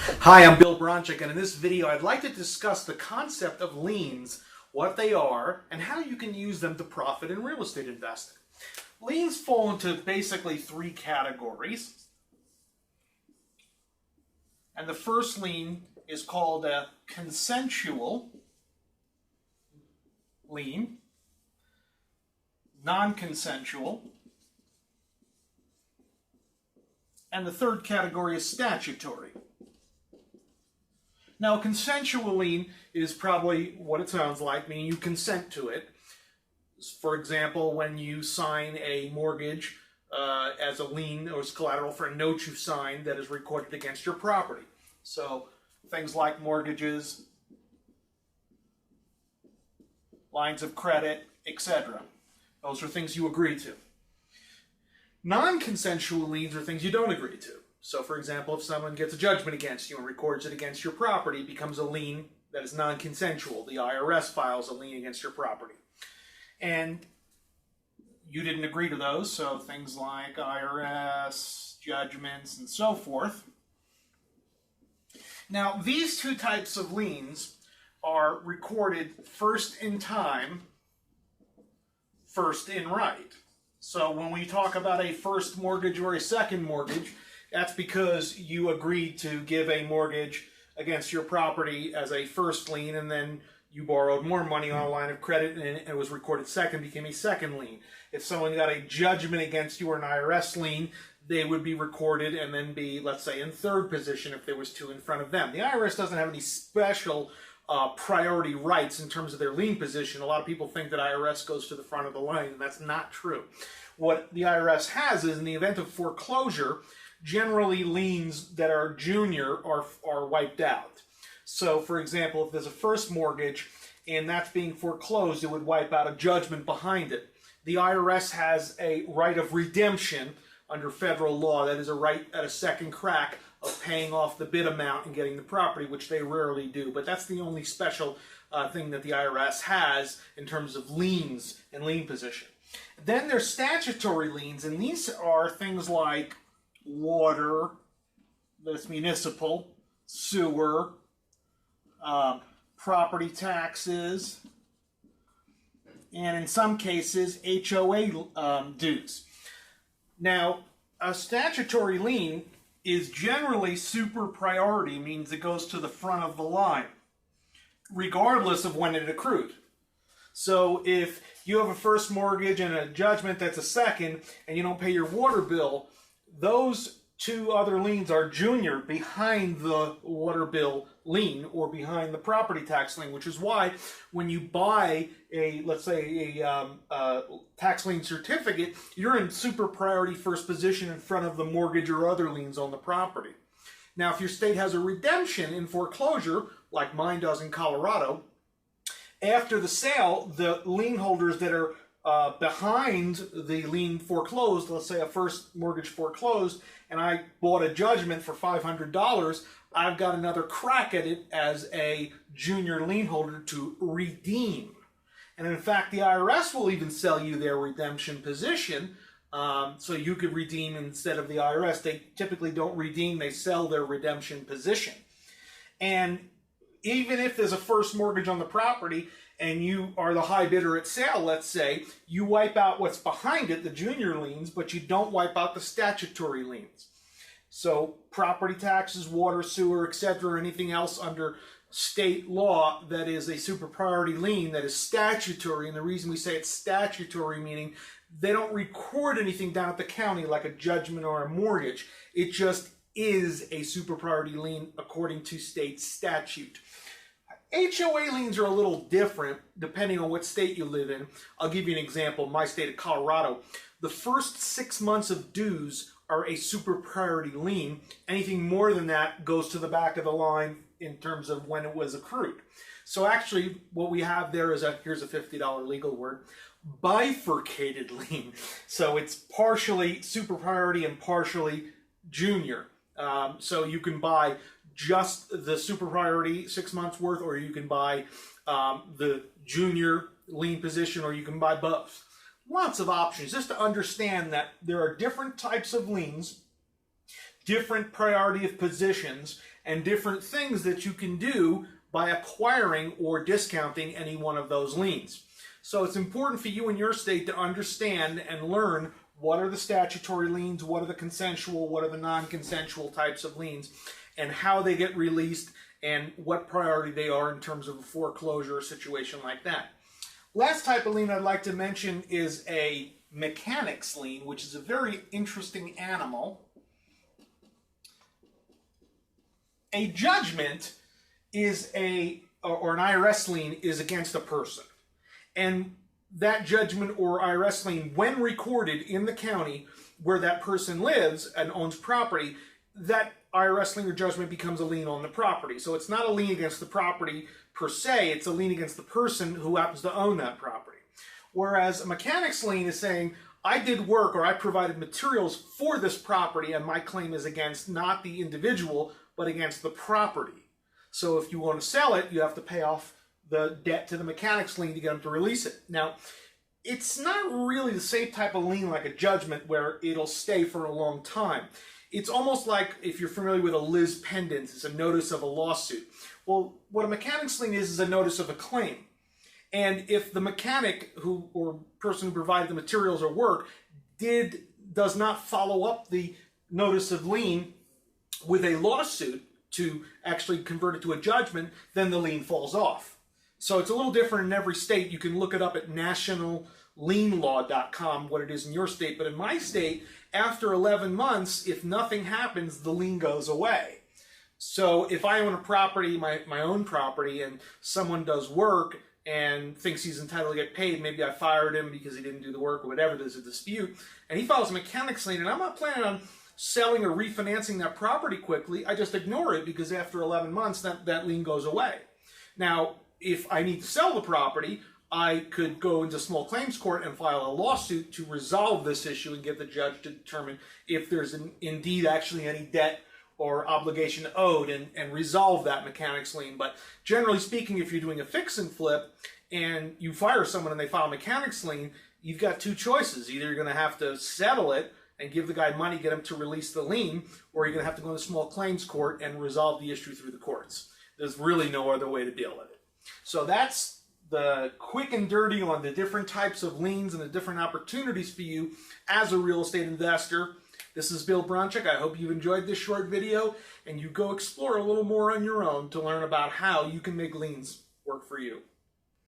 Hi, I'm Bill Bronchick, and in this video I'd like to discuss the concept of liens, what they are, and how you can use them to profit in real estate investing. Liens fall into basically three categories. And the first lien is called a consensual lien, non-consensual, and the third category is statutory. Now, a consensual lien is probably what it sounds like, meaning you consent to it. For example, when you sign a mortgage as a lien or as collateral for a note you signed that is recorded against your property. So things like mortgages, lines of credit, etc. Those are things you agree to. Non-consensual liens are things you don't agree to. So, for example, if someone gets a judgment against you and records it against your property, it becomes a lien that is non-consensual. The IRS files a lien against your property. And you didn't agree to those, so things like IRS, judgments, and so forth. Now, these two types of liens are recorded first in time, first in right. So when we talk about a first mortgage or a second mortgage, that's because you agreed to give a mortgage against your property as a first lien, and then you borrowed more money on a line of credit and it was recorded second, became a second lien. If someone got a judgment against you or an IRS lien, they would be recorded and then be, let's say, in third position if there was two in front of them. The IRS doesn't have any special priority rights in terms of their lien position. A lot of people think that IRS goes to the front of the line, and that's not true. What the IRS has is, in the event of foreclosure, generally liens that are junior are wiped out. So, for example, if there's a first mortgage and that's being foreclosed, it would wipe out a judgment behind it. The IRS has a right of redemption under federal law. That is a right at a second crack of paying off the bid amount and getting the property, which they rarely do. But that's the only special thing that the IRS has in terms of liens and lien position. Then there's statutory liens, and these are things like water, that's municipal, sewer, property taxes, and in some cases HOA dues. Now, a statutory lien is generally super priority, means it goes to the front of the line, regardless of when it accrued. So if you have a first mortgage and a judgment that's a second, and you don't pay your water bill, those two other liens are junior behind the water bill lien or behind the property tax lien, which is why when you buy a, let's say, a tax lien certificate, you're in super priority first position in front of the mortgage or other liens on the property. Now, if your state has a redemption in foreclosure, like mine does in Colorado, after the sale, the lien holders that are behind the lien foreclosed, let's say a first mortgage foreclosed, and I bought a judgment for $500, I've got another crack at it as a junior lien holder to redeem. And in fact, the IRS will even sell you their redemption position, so you could redeem instead of the IRS. They typically don't redeem, they sell their redemption position. And even if there's a first mortgage on the property and you are the high bidder at sale, let's say, you wipe out what's behind it, the junior liens, but you don't wipe out the statutory liens. So property taxes, water, sewer, etc., anything else under state law that is a super priority lien that is statutory. And the reason we say it's statutory, meaning they don't record anything down at the county like a judgment or a mortgage. It just is a super priority lien according to state statute. HOA liens are a little different depending on what state you live in. I'll give you an example. My state of Colorado, the first 6 months of dues are a super priority lien. Anything more than that goes to the back of the line in terms of when it was accrued. So actually what we have there is here's a $50 legal word, bifurcated lien. So it's partially super priority and partially junior. So you can buy just the super priority 6 months worth, or you can buy the junior lien position, or you can buy both. Lots of options, just to understand that there are different types of liens different priority of positions and different things that you can do by acquiring or discounting any one of those liens. So it's important for you in your state to understand and learn what are the statutory liens, what are the consensual, what are the non-consensual types of liens, and how they get released and what priority they are in terms of a foreclosure or situation like that. Last type of lien I'd like to mention is a mechanic's lien, which is a very interesting animal. A judgment is or an IRS lien is against a person. And that judgment or IRS lien, when recorded in the county where that person lives and owns property, that IRS lien or judgment becomes a lien on the property. So it's not a lien against the property per se, it's a lien against the person who happens to own that property. Whereas a mechanic's lien is saying, I did work or I provided materials for this property and my claim is against not the individual, but against the property. So if you want to sell it, you have to pay off the debt to the mechanic's lien to get them to release it. Now, it's not really the same type of lien like a judgment where it'll stay for a long time. It's almost like if you're familiar with a lis pendens, it's a notice of a lawsuit. Well, what a mechanic's lien is a notice of a claim. And if the mechanic or person who provided the materials or work does not follow up the notice of lien with a lawsuit to actually convert it to a judgment, then the lien falls off. So it's a little different in every state. You can look it up at nationallienlaw.com, what it is in your state. But in my state, after 11 months, if nothing happens, the lien goes away. So if I own a property, my own property, and someone does work and thinks he's entitled to get paid, maybe I fired him because he didn't do the work or whatever, there's a dispute, and he files a mechanic's lien, and I'm not planning on selling or refinancing that property quickly, I just ignore it because after 11 months, that lien goes away. Now, if I need to sell the property, I could go into small claims court and file a lawsuit to resolve this issue and get the judge to determine if there's indeed actually any debt or obligation owed and resolve that mechanic's lien. But generally speaking, if you're doing a fix and flip and you fire someone and they file a mechanic's lien, you've got two choices. Either you're going to have to settle it and give the guy money, get him to release the lien, or you're going to have to go to small claims court and resolve the issue through the courts. There's really no other way to deal with it. So that's the quick and dirty on the different types of liens and the different opportunities for you as a real estate investor. This is Bill Bronchick. I hope you've enjoyed this short video and you go explore a little more on your own to learn about how you can make liens work for you.